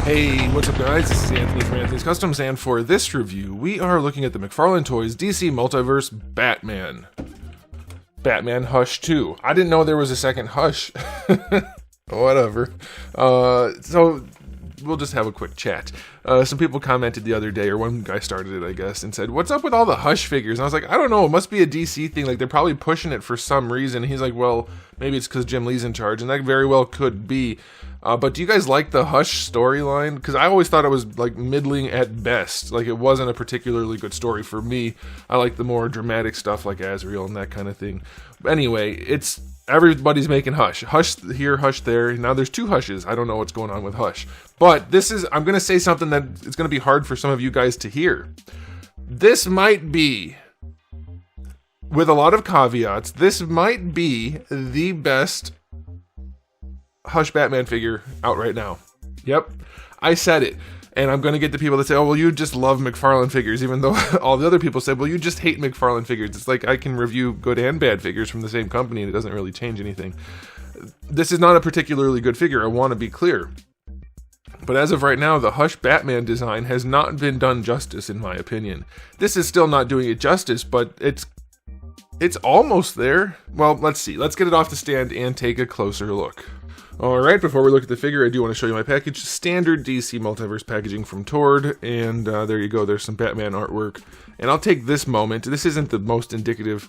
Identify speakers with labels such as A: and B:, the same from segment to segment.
A: Hey, what's up guys? This is Anthony from Anthony's Customs, and for this review, we are looking at the McFarlane Toys DC Multiverse Batman. Batman Hush 2. I didn't know there was a second Hush. Whatever. So, we'll just have a quick chat. Some people commented the other day, or one guy started it, I guess, and said, what's up with all the Hush figures? And I was like, I don't know, it must be a DC thing, like they're probably pushing it for some reason. He's like, well, maybe it's because Jim Lee's in charge, and that very well could be. But do you guys like the Hush storyline? Because I always thought it was like middling at best. Like it wasn't a particularly good story for me. I like the more dramatic stuff like Azrael and that kind of thing. But anyway, everybody's making Hush. Hush here, Hush there. Now there's two Hushes. I don't know what's going on with Hush. But I'm going to say something that it's going to be hard for some of you guys to hear. This might be, with a lot of caveats, this might be the best Hush Batman figure out right now. Yep, I said it. And I'm going to get the people that say, oh, well, you just love McFarlane figures, even though all the other people said, well, you just hate McFarlane figures. It's like I can review good and bad figures from the same company, and it doesn't really change anything. This is not a particularly good figure, I want to be clear. But as of right now, the Hush Batman design has not been done justice, in my opinion. This is still not doing it justice, but it's almost there. Well, let's see. Let's get it off the stand and take a closer look. Alright, before we look at the figure, I do want to show you my package. Standard DC Multiverse packaging from Tord, and there you go, there's some Batman artwork. And I'll take this moment. This isn't the most indicative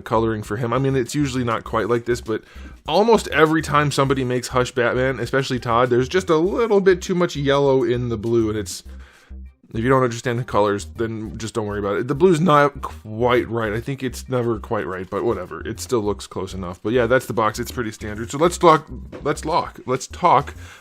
A: coloring for him. I mean, it's usually not quite like this, but almost every time somebody makes Hush Batman, especially Todd, there's just a little bit too much yellow in the blue, and if you don't understand the colors, then just don't worry about it. The blue's not quite right. I think it's never quite right, but whatever. It still looks close enough. But yeah, that's the box. It's pretty standard. So let's talk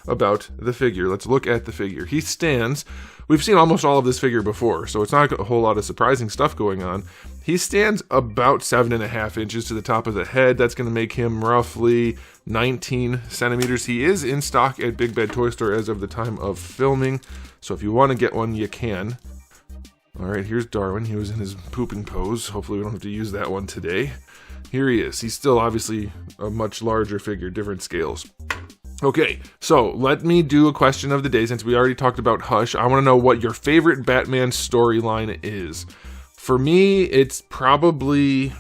A: about the figure. Let's look at the figure. He stands. We've seen almost all of this figure before, so it's not a whole lot of surprising stuff going on. He stands about 7.5 inches to the top of the head. That's going to make him roughly 19 centimeters. He is in stock at Big Bad Toy Store as of the time of filming. So if you want to get one, you can. Alright, here's Darwin. He was in his pooping pose. Hopefully we don't have to use that one today. Here he is. He's still obviously a much larger figure, different scales. Okay, so let me do a question of the day since we already talked about Hush. I want to know what your favorite Batman storyline is. For me, it's probably...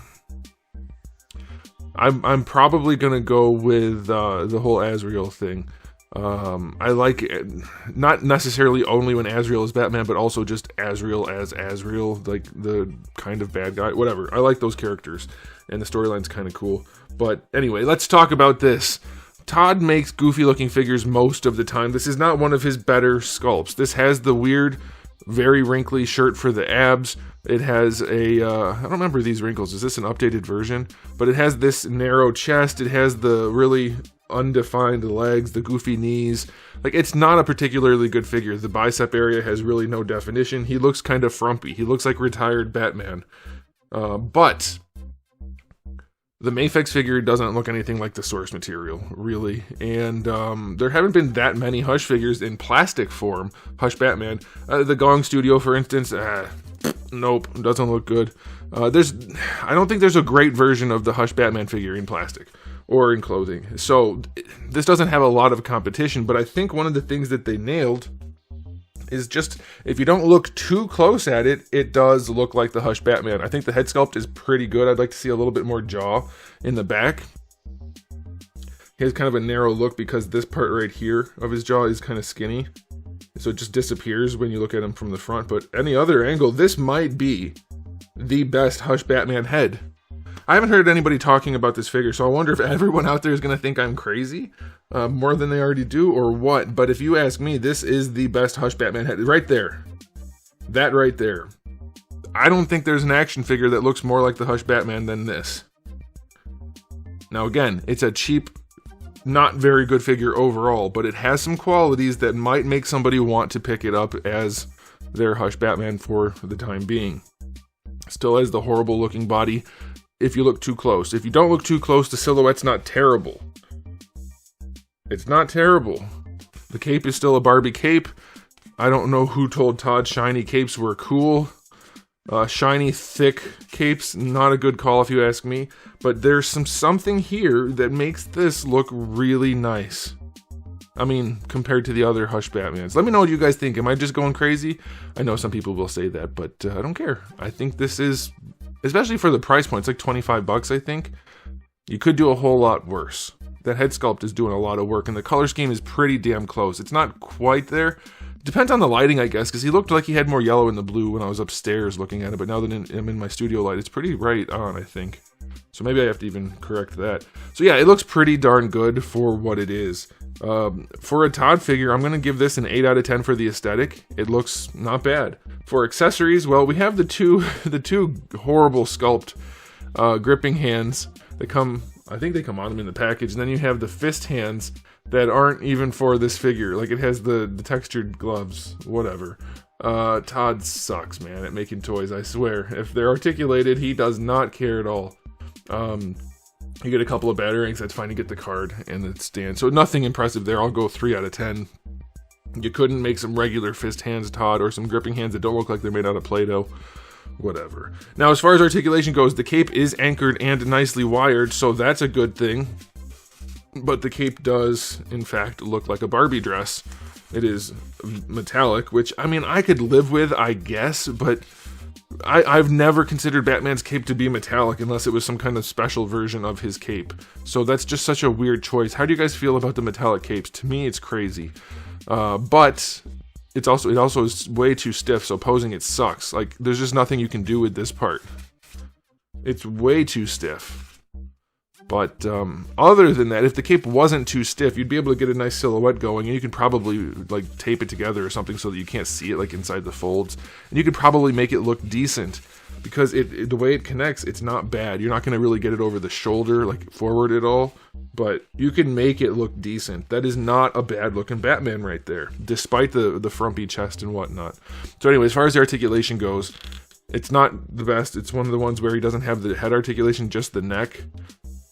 A: I'm probably going to go with the whole Azrael thing. I like it, not necessarily only when Azrael is Batman, but also just Azrael as Azrael, like the kind of bad guy, whatever. I like those characters, and the storyline's kind of cool. But anyway, let's talk about this. Todd makes goofy looking figures most of the time. This is not one of his better sculpts. This has the weird, very wrinkly shirt for the abs. It has I don't remember these wrinkles. Is this an updated version? But it has this narrow chest. It has the really undefined legs, the goofy knees. Like, it's not a particularly good figure. The bicep area has really no definition. He looks kind of frumpy. He looks like retired Batman. But the Mafex figure doesn't look anything like the source material, really. And there haven't been that many Hush figures in plastic form. Hush Batman. The Gong Studio, for instance, nope, doesn't look good. I don't think there's a great version of the Hush Batman figure in plastic or in clothing. So this doesn't have a lot of competition, but I think one of the things that they nailed is just, if you don't look too close at it, it does look like the Hush Batman. I think the head sculpt is pretty good. I'd like to see a little bit more jaw in the back. He has kind of a narrow look because this part right here of his jaw is kind of skinny. So it just disappears when you look at him from the front. But any other angle, this might be the best Hush Batman head. I haven't heard anybody talking about this figure, so I wonder if everyone out there is going to think I'm crazy, more than they already do, or what. But if you ask me, this is the best Hush Batman head. Right there. That right there. I don't think there's an action figure that looks more like the Hush Batman than this. Now again, it's a cheap, not very good figure overall, but it has some qualities that might make somebody want to pick it up as their Hush Batman for the time being. Still has the horrible looking body if you look too close. If you don't look too close, the silhouette's not terrible. It's not terrible. The cape is still a Barbie cape. I don't know who told Todd shiny capes were cool. Shiny, thick capes, not a good call if you ask me. But there's something here that makes this look really nice. I mean, compared to the other Hush Batmans. Let me know what you guys think. Am I just going crazy? I know some people will say that, but I don't care. I think this is, especially for the price point, it's like 25 bucks, I think. You could do a whole lot worse. That head sculpt is doing a lot of work, and the color scheme is pretty damn close. It's not quite there. Depends on the lighting, I guess, because he looked like he had more yellow in the blue when I was upstairs looking at it, but now that I'm in my studio light, it's pretty right on, I think. So maybe I have to even correct that. So yeah, it looks pretty darn good for what it is. For a Todd figure, I'm going to give this an 8 out of 10 for the aesthetic. It looks not bad. For accessories, well, we have the two horrible sculpt gripping hands that come, I think they come on them in the package, and then you have the fist hands that aren't even for this figure. Like, it has the textured gloves, whatever. Todd sucks, man, at making toys, I swear. If they're articulated, he does not care at all. You get a couple of batarangs, that's fine. You get the card and the stand. So nothing impressive there. I'll go 3 out of 10. You couldn't make some regular fist hands, Todd, or some gripping hands that don't look like they're made out of Play-Doh. Whatever. Now, as far as articulation goes, the cape is anchored and nicely wired, so that's a good thing. But the cape does, in fact, look like a Barbie dress. It is metallic, which, I mean, I could live with, I guess, but I've never considered Batman's cape to be metallic unless it was some kind of special version of his cape. So that's just such a weird choice. How do you guys feel about the metallic capes? To me, it's crazy. But it also is way too stiff, so posing it sucks. Like, there's just nothing you can do with this part. It's way too stiff. But other than that, if the cape wasn't too stiff, you'd be able to get a nice silhouette going, and you could probably like tape it together or something so that you can't see it like inside the folds. And you could probably make it look decent, because the way it connects, it's not bad. You're not going to really get it over the shoulder, like forward at all, but you can make it look decent. That is not a bad looking Batman right there, despite the frumpy chest and whatnot. So anyway, as far as the articulation goes, it's not the best. It's one of the ones where he doesn't have the head articulation, just the neck.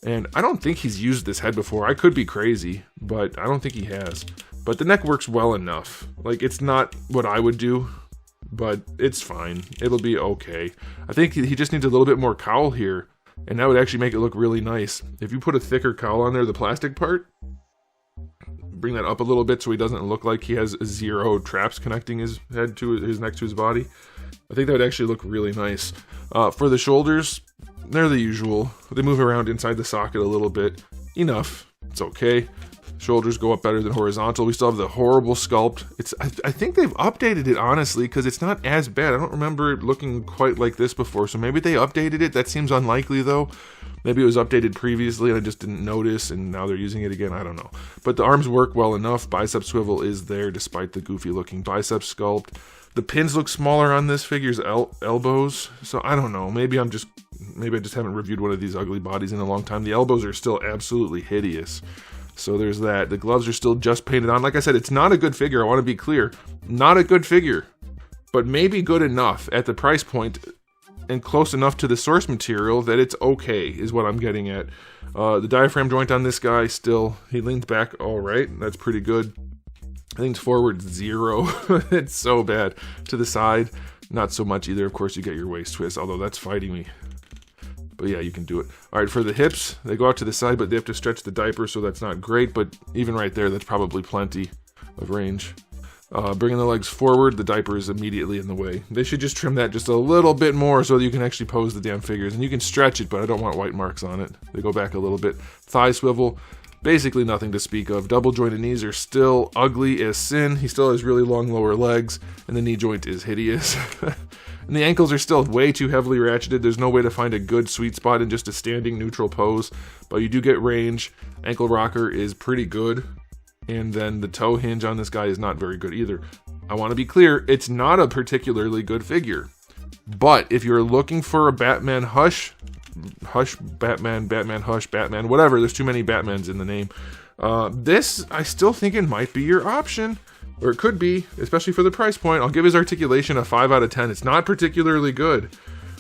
A: And I don't think he's used this head before. I could be crazy, but I don't think he has. But the neck works well enough. Like, it's not what I would do, but it's fine. It'll be okay. I think he just needs a little bit more cowl here, and that would actually make it look really nice. If you put a thicker cowl on there, the plastic part, bring that up a little bit so he doesn't look like he has 0 traps connecting his head to his neck to his body. I think that would actually look really nice. For the shoulders, they're the usual. They move around inside the socket a little bit. Enough. It's okay. Shoulders go up better than horizontal. We still have the horrible sculpt. I think they've updated it, honestly, because it's not as bad. I don't remember it looking quite like this before, so maybe they updated it. That seems unlikely, though. Maybe it was updated previously and I just didn't notice, and now they're using it again. I don't know. But the arms work well enough. Bicep swivel is there despite the goofy-looking bicep sculpt. The pins look smaller on this figure's elbows, so I don't know. Maybe I just haven't reviewed one of these ugly bodies in a long time. The elbows are still absolutely hideous, so there's that. The gloves are still just painted on. Like I said, it's not a good figure. I want to be clear. Not a good figure, but maybe good enough at the price point and close enough to the source material that it's okay, is what I'm getting at. The diaphragm joint on this guy still, he leans back all right. That's pretty good. I think it's forward 0. It's so bad. To the side, not so much either. Of course, you get your waist twist, although that's fighting me. But yeah, you can do it. All right, for the hips, they go out to the side, but they have to stretch the diaper, so that's not great. But even right there, that's probably plenty of range. Bringing the legs forward, the diaper is immediately in the way. They should just trim that just a little bit more so that you can actually pose the damn figures. And you can stretch it, but I don't want white marks on it. They go back a little bit. Thigh swivel. Basically nothing to speak of. Double jointed knees are still ugly as sin. He still has really long lower legs, and the knee joint is hideous. And the ankles are still way too heavily ratcheted. There's no way to find a good sweet spot in just a standing neutral pose, but you do get range. Ankle rocker is pretty good, and then the toe hinge on this guy is not very good either. I want to be clear, it's not a particularly good figure, but if you're looking for a Batman Hush, Batman, Hush, Batman, whatever, there's too many Batmans in the name. This, I still think it might be your option, or it could be, especially for the price point. I'll give his articulation a 5 out of 10. It's not particularly good,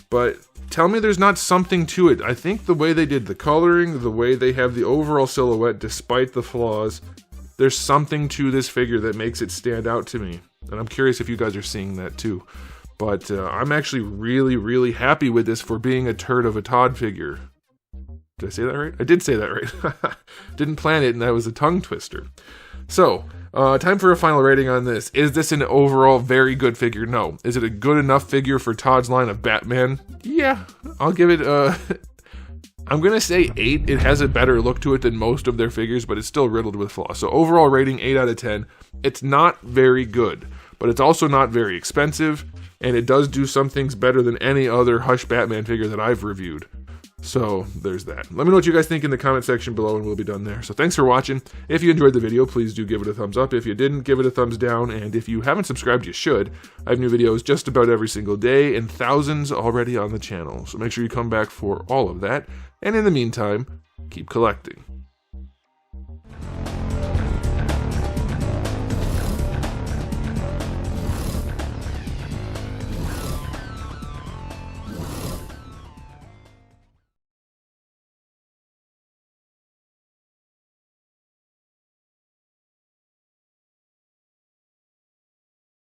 A: but tell me there's not something to it. I think the way they did the coloring, the way they have the overall silhouette, despite the flaws, there's something to this figure that makes it stand out to me. And I'm curious if you guys are seeing that too. But I'm actually really, really happy with this for being a turd of a Todd figure. Did I say that right? I did say that right. Didn't plan it, and that was a tongue twister. So, time for a final rating on this. Is this an overall very good figure? No. Is it a good enough figure for Todd's line of Batman? Yeah. I'll give it, I'm going to say 8. It has a better look to it than most of their figures, but it's still riddled with flaws. So overall rating, 8 out of 10. It's not very good, but it's also not very expensive, and it does do some things better than any other Hush Batman figure that I've reviewed. So there's that. Let me know what you guys think in the comment section below, and we'll be done there. So thanks for watching. If you enjoyed the video, please do give it a thumbs up. If you didn't, give it a thumbs down. And if you haven't subscribed, you should. I have new videos just about every single day, and thousands already on the channel. So make sure you come back for all of that. And in the meantime, keep collecting.